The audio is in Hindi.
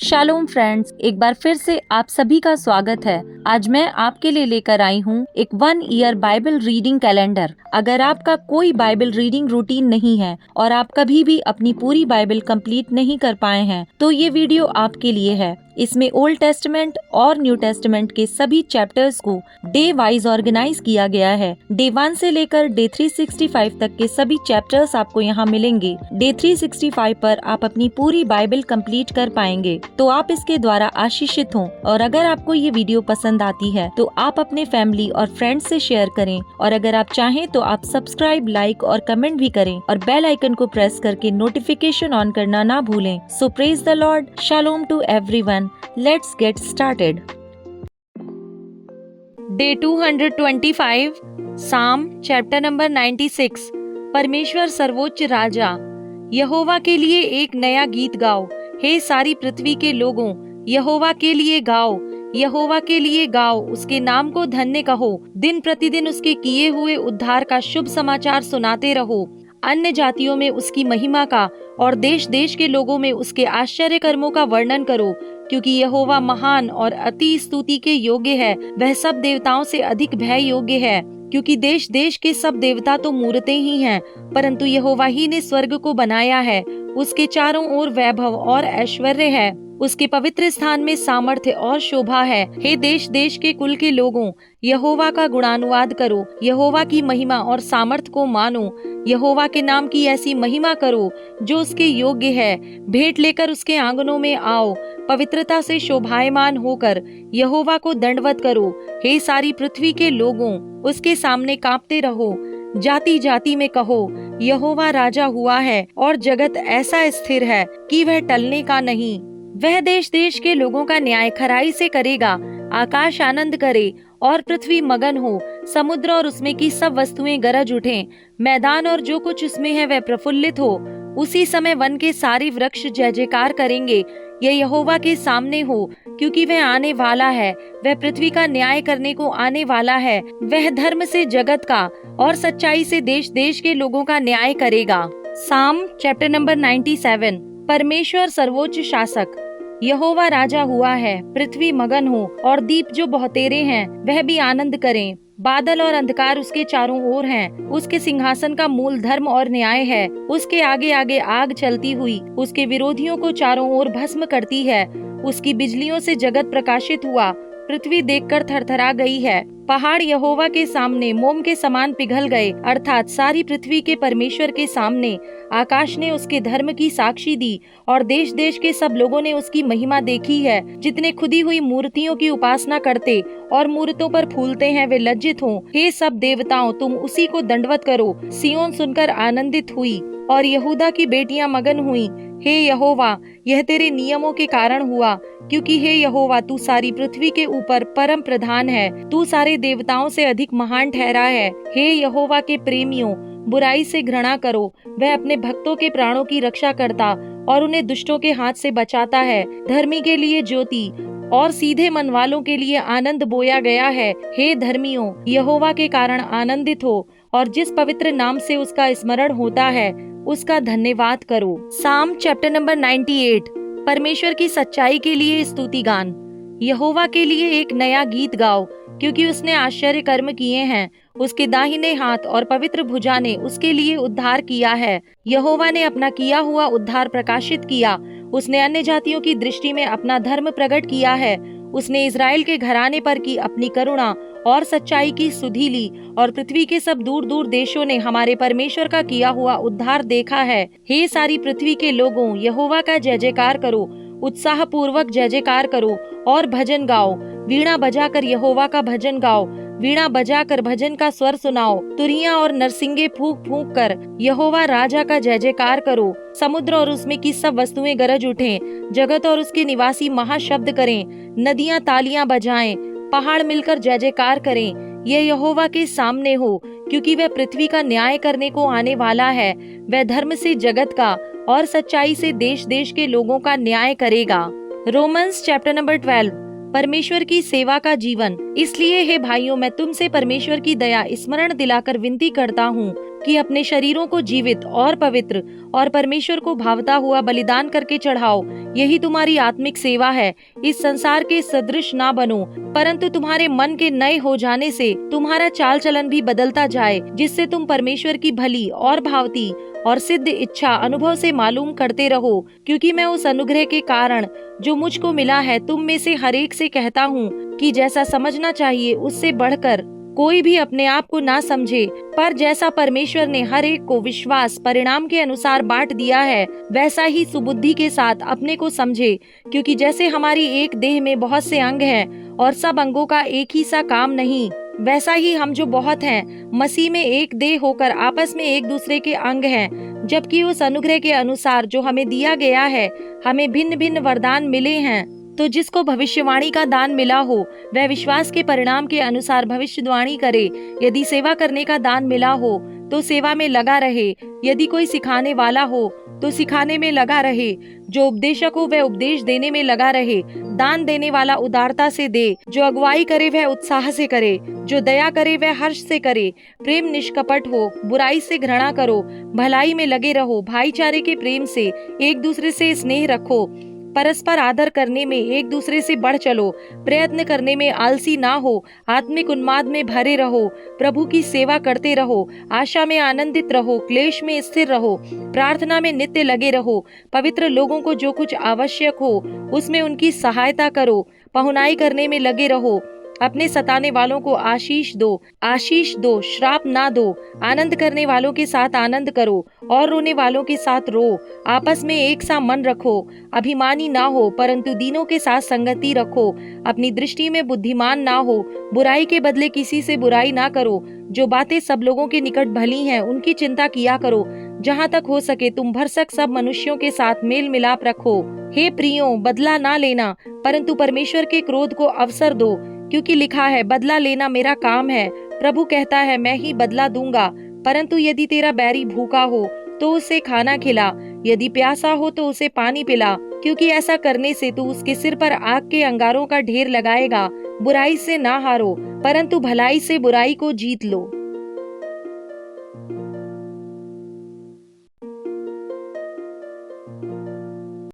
शालोम फ्रेंड्स, एक बार फिर से आप सभी का स्वागत है। आज मैं आपके लिए लेकर आई हूँ एक 1 ईयर बाइबल रीडिंग कैलेंडर। अगर आपका कोई बाइबल रीडिंग रूटीन नहीं है और आप कभी भी अपनी पूरी बाइबल कंप्लीट नहीं कर पाए हैं, तो ये वीडियो आपके लिए है। इसमें ओल्ड टेस्टमेंट और न्यू टेस्टमेंट के सभी चैप्टर्स को डे वाइज ऑर्गेनाइज किया गया है। डे 1 से लेकर डे 365 तक के सभी चैप्टर्स आपको यहाँ मिलेंगे। डे 365 पर आप अपनी पूरी बाइबल कंप्लीट कर पाएंगे, तो आप इसके द्वारा आशीषित हों। और अगर आपको ये वीडियो पसंद आती है तो आप अपने फैमिली और फ्रेंड्स से शेयर करें, और अगर आप चाहें तो आप सब्सक्राइब, लाइक और कमेंट भी करें और बेल आइकन को प्रेस करके नोटिफिकेशन ऑन करना ना भूलें। So praise the Lord, shalom to everyone. Let's get started. Day 225, Psalm chapter number 96। परमेश्वर सर्वोच्च राजा। यहोवा के लिए एक नया गीत गाओ, हे सारी पृथ्वी के लोगों, यहोवा के लिए गाओ, यहोवा के लिए गाओ, उसके नाम को धन्य कहो। दिन प्रतिदिन उसके किए हुए उद्धार का शुभ समाचार सुनाते रहो। अन्य जातियों में उसकी महिमा का और देश देश के लोगों में उसके आश्चर्य कर्मों का वर्णन करो, क्योंकि यहोवा महान और अति स्तुति के योग्य है। वह सब देवताओं से अधिक भय योग्य है, क्योंकि देश देश के सब देवता तो मूरतें ही हैं, परंतु यहोवा ही ने स्वर्ग को बनाया है। उसके चारों ओर वैभव और ऐश्वर्य है, उसके पवित्र स्थान में सामर्थ्य और शोभा है। हे देश देश के कुल के लोगों, यहोवा का गुणानुवाद करो, यहोवा की महिमा और सामर्थ को मानो। यहोवा के नाम की ऐसी महिमा करो जो उसके योग्य है। भेंट लेकर उसके आंगनों में आओ, पवित्रता से शोभायमान होकर यहोवा को दंडवत करो। हे सारी पृथ्वी के लोगों, उसके सामने कांपते रहो। जाति जाति में कहो, यहोवा राजा हुआ है और जगत ऐसा स्थिर है कि वह टलने का नहीं। वह देश देश के लोगों का न्याय खराई से करेगा। आकाश आनंद करे और पृथ्वी मगन हो, समुद्र और उसमें की सब वस्तुएं गरज उठें, मैदान और जो कुछ उसमें है वह प्रफुल्लित हो। उसी समय वन के सारे वृक्ष जय जयकार करेंगे। यह यहोवा के सामने हो, क्योंकि वह आने वाला है, वह पृथ्वी का न्याय करने को आने वाला है। वह धर्म से जगत का और सच्चाई से देश देश के लोगों का न्याय करेगा। साम चैप्टर नंबर 97। परमेश्वर सर्वोच्च शासक। यहोवा राजा हुआ है, पृथ्वी मगन हो और दीप जो बहुतेरे हैं वह भी आनंद करें। बादल और अंधकार उसके चारों ओर हैं। उसके सिंहासन का मूल धर्म और न्याय है। उसके आगे आगे आग चलती हुई उसके विरोधियों को चारों ओर भस्म करती है। उसकी बिजलियों से जगत प्रकाशित हुआ, पृथ्वी देखकर थरथरा गई है। पहाड़ यहोवा के सामने मोम के समान पिघल गए, अर्थात सारी पृथ्वी के परमेश्वर के सामने। आकाश ने उसके धर्म की साक्षी दी और देश देश के सब लोगों ने उसकी महिमा देखी है। जितने खुदी हुई मूर्तियों की उपासना करते और मूर्तों पर फूलते हैं वे लज्जित हों। हे सब देवताओं, तुम उसी को दंडवत करो। सियोन सुनकर आनंदित हुई और यहूदा की बेटियां मगन हुई। हे यहोवा, यह तेरे नियमों के कारण हुआ, क्योंकि हे यहोवा, तू सारी पृथ्वी के ऊपर परम प्रधान है। तू सारे देवताओं से अधिक महान ठहरा है। हे यहोवा के प्रेमियों, बुराई से घृणा करो। वह अपने भक्तों के प्राणों की रक्षा करता और उन्हें दुष्टों के हाथ से बचाता है। धर्मी के लिए ज्योति और सीधे मन वालों के लिए आनंद बोया गया है। हे धर्मियों, यहोवा के कारण आनंदित हो और जिस पवित्र नाम से उसका स्मरण होता है उसका धन्यवाद करो। साम चैप्टर नंबर 98। परमेश्वर की सच्चाई के लिए स्तुति गान। यहोवा के लिए एक नया गीत गाओ, क्योंकि उसने आश्चर्य कर्म किए हैं। उसके दाहिने हाथ और पवित्र भुजा ने उसके लिए उद्धार किया है। यहोवा ने अपना किया हुआ उद्धार प्रकाशित किया। उसने अन्य जातियों की दृष्टि में अपना धर्म प्रकट किया है। उसने इज़राइल के घराने पर की अपनी करुणा और सच्चाई की सुधि ली, और पृथ्वी के सब दूर दूर देशों ने हमारे परमेश्वर का किया हुआ उद्धार देखा है। हे सारी पृथ्वी के लोगों, यहोवा का जय जयकार करो, उत्साह पूर्वक जय जयकार करो और भजन गाओ। वीणा बजाकर यहोवा का भजन गाओ, वीणा बजाकर भजन का स्वर सुनाओ। तुरियां और नरसिंगे फूंक फूंक कर यहोवा राजा का जय जयकार करो। समुद्र और उसमें की सब वस्तुएं गरज उठें, जगत और उसके निवासी महाशब्द करें। नदियां तालियां बजाएं, पहाड़ मिलकर जय जयकार करें। यह यहोवा के सामने हो, क्योंकि वह पृथ्वी का न्याय करने को आने वाला है। वह धर्म से जगत का और सच्चाई से देश देश के लोगों का न्याय करेगा। Romans chapter number 12। परमेश्वर की सेवा का जीवन। इसलिए हे भाइयों, मैं तुमसे परमेश्वर की दया स्मरण दिलाकर विनती करता हूँ, कि अपने शरीरों को जीवित और पवित्र और परमेश्वर को भावता हुआ बलिदान करके चढ़ाओ। यही तुम्हारी आत्मिक सेवा है। इस संसार के सदृश ना बनो, परंतु तुम्हारे मन के नए हो जाने से तुम्हारा चाल चलन भी बदलता जाए, जिससे तुम परमेश्वर की भली और भावती और सिद्ध इच्छा अनुभव से मालूम करते रहो। क्योंकि मैं उस अनुग्रह के कारण जो मुझको मिला है तुम में से हरेक से कहता हूँ कि जैसा समझना चाहिए उससे बढ़कर कोई भी अपने आप को ना समझे, पर जैसा परमेश्वर ने हर एक को विश्वास परिणाम के अनुसार बांट दिया है, वैसा ही सुबुद्धि के साथ अपने को समझे। क्योंकि जैसे हमारी एक देह में बहुत से अंग हैं और सब अंगों का एक ही सा काम नहीं, वैसा ही हम जो बहुत हैं मसीह में एक देह होकर आपस में एक दूसरे के अंग हैं। जबकि उस अनुग्रह के अनुसार जो हमें दिया गया है, हमें भिन्न भिन्न वरदान मिले हैं। तो जिसको भविष्यवाणी का दान मिला हो वह विश्वास के परिणाम के अनुसार भविष्यवाणी करे। यदि सेवा करने का दान मिला हो तो सेवा में लगा रहे। यदि कोई सिखाने वाला हो तो सिखाने में लगा रहे। जो उपदेशक हो वह उपदेश देने में लगा रहे। दान देने वाला उदारता से दे। जो अगुवाई करे वह उत्साह से करे। जो दया करे वह हर्ष से करे। प्रेम निष्कपट हो, बुराई से घृणा करो, भलाई में लगे रहो, भाईचारे के प्रेम से एक दूसरे से स्नेह रखो, परस्पर आदर करने में एक दूसरे से बढ़ चलो, प्रयत्न करने में आलसी ना हो, आत्मिक उन्माद में भरे रहो, प्रभु की सेवा करते रहो, आशा में आनंदित रहो, क्लेश में स्थिर रहो, प्रार्थना में नित्य लगे रहो, पवित्र लोगों को जो कुछ आवश्यक हो उसमें उनकी सहायता करो, पहुनाई करने में लगे रहो, अपने सताने वालों को आशीष दो, श्राप ना दो, आनंद करने वालों के साथ आनंद करो और रोने वालों के साथ रो, आपस में एक सा मन रखो, अभिमानी ना हो परंतु दीनों के साथ संगति रखो, अपनी दृष्टि में बुद्धिमान ना हो, बुराई के बदले किसी से बुराई ना करो, जो बातें सब लोगों के निकट भली हैं उनकी चिंता किया करो, जहाँ तक हो सके तुम भरसक सब मनुष्यों के साथ मेल मिलाप रखो। हे प्रियों, बदला ना लेना परंतु परमेश्वर के क्रोध को अवसर दो, क्योंकि लिखा है, बदला लेना मेरा काम है, प्रभु कहता है मैं ही बदला दूंगा। परंतु यदि तेरा बैरी भूखा हो तो उसे खाना खिला, यदि प्यासा हो तो उसे पानी पिला, क्योंकि ऐसा करने से तू उसके सिर पर आग के अंगारों का ढेर लगाएगा। बुराई से ना हारो परंतु भलाई से बुराई को जीत लो।